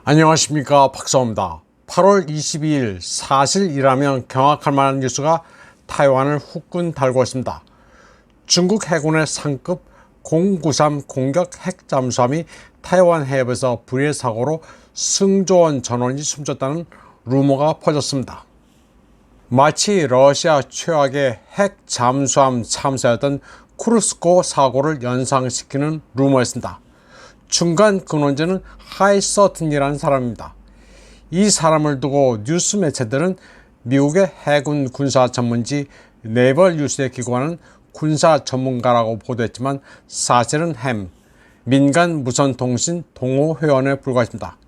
안녕하십니까, 박사호입니다. 8월 22일 사실이라면 경악할 만한 뉴스가 타이완을 후끈 달고 있습니다. 중국 해군의 상급 093 공격 핵 잠수함이 타이완 해협에서 불의 사고로 승조원 전원이 숨졌다는 루머가 퍼졌습니다. 마치 러시아 최악의 핵 잠수함 참사였던 쿠르스코 사고를 연상시키는 루머였습니다. 중간 근원자는 하이서튼이라는 사람입니다. 이 사람을 두고 뉴스 매체들은 미국의 해군 군사 전문지 네벌 뉴스에 기고하는 군사 전문가라고 보도했지만 사실은 민간 무선통신 동호 회원에 불과했습니다.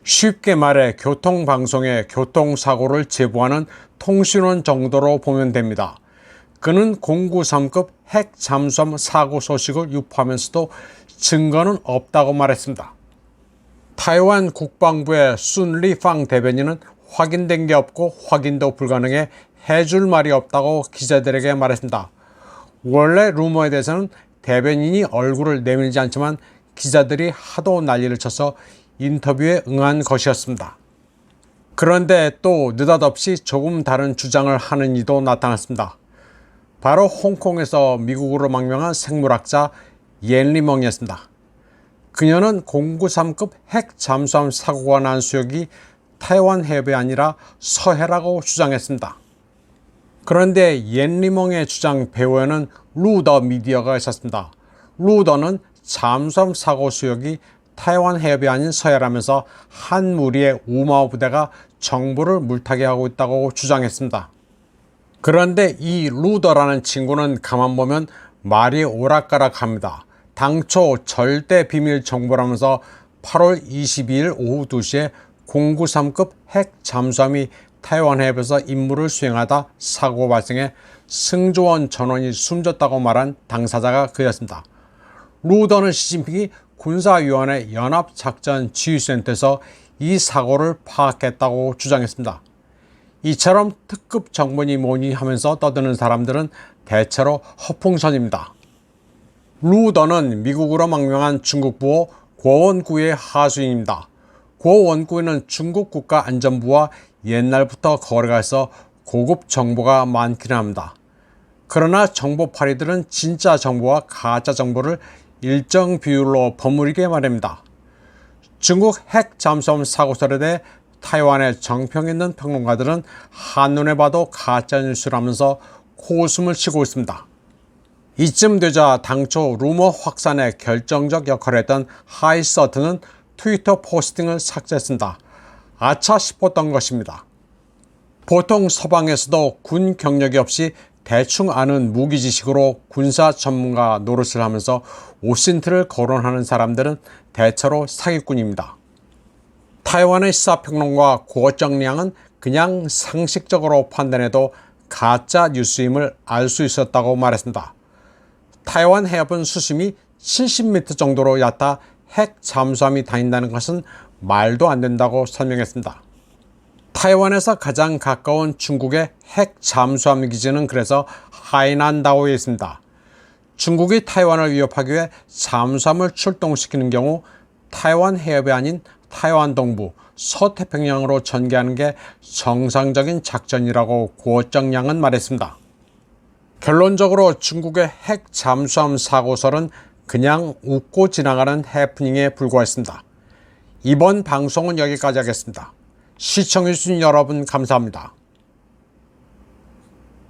쉽게 말해 교통방송에 교통사고를 제보하는 통신원 정도로 보면 됩니다. 그는 093급 핵 잠수함 사고 소식을 유포하면서도 증거는 없다고 말했습니다. 타이완 국방부의 순리팡 대변인은 확인된 게 없고 확인도 불가능해 해줄 말이 없다고 기자들에게 말했습니다. 원래 루머에 대해서는 대변인이 얼굴을 내밀지 않지만 기자들이 하도 난리를 쳐서 인터뷰에 응한 것이었습니다. 그런데 또 느닷없이 조금 다른 주장을 하는 이도 나타났습니다. 바로 홍콩에서 미국으로 망명한 생물학자 옌리멍이었습니다. 그녀는 093급 핵 잠수함 사고가 난 수역이 타이완 해협이 아니라 서해라고 주장했습니다. 그런데 옌리멍의 주장 배후에는 루더 미디어가 있었습니다. 루더는 잠수함 사고 수역이 타이완 해협이 아닌 서해라면서 한 무리의 우마오 부대가 정부를 물타기 하고 있다고 주장했습니다. 그런데 이 루더라는 친구는 가만 보면 말이 오락가락합니다. 당초 절대 비밀 정보라면서 8월 22일 오후 2시에 093급 핵 잠수함이 타이완 해협에서 임무를 수행하다 사고가 발생해 승조원 전원이 숨졌다고 말한 당사자가 그였습니다. 루더는 시진핑이 군사위원회 연합작전지휘센터에서 이 사고를 파악했다고 주장했습니다. 이처럼 특급 정보니 뭐니 하면서 떠드는 사람들은 대체로 허풍선입니다. 루더는 미국으로 망명한 중국부호 고원구의 하수인입니다. 고원구에는 중국 국가안전부와 옛날부터 거래가 있어 고급 정보가 많기는 합니다. 그러나 정보파리들은 진짜 정보와 가짜 정보를 일정 비율로 버무리게 마련입니다. 중국 핵 잠수함 사고설에 대해 타이완의 정평 있는 평론가들은 한눈에 봐도 가짜뉴스라면서 코웃음을 치고 있습니다. 이쯤 되자 당초 루머 확산에 결정적 역할을 했던 하이서튼은 트위터 포스팅을 삭제했습니다. 아차 싶었던 것입니다. 보통 서방에서도 군 경력이 없이 대충 아는 무기 지식으로 군사 전문가 노릇을 하면서 오신트를 거론하는 사람들은 대체로 사기꾼입니다. 타이완의 시사평론가 고정량은 그냥 상식적으로 판단해도 가짜 뉴스임을 알 수 있었다고 말했습니다. 타이완 해협은 수심이 70m 정도로 얕아 핵 잠수함이 다닌다는 것은 말도 안 된다고 설명했습니다. 타이완에서 가장 가까운 중국의 핵 잠수함 기지는 그래서 하이난다오에 있습니다. 중국이 타이완을 위협하기 위해 잠수함을 출동시키는 경우 타이완 해협이 아닌 타이완 동부 서태평양으로 전개하는 게 정상적인 작전이라고 고정량은 말했습니다. 결론적으로 중국의 핵 잠수함 사고설은 그냥 웃고 지나가는 해프닝에 불과했습니다. 이번 방송은 여기까지 하겠습니다. 시청해주신 여러분 감사합니다.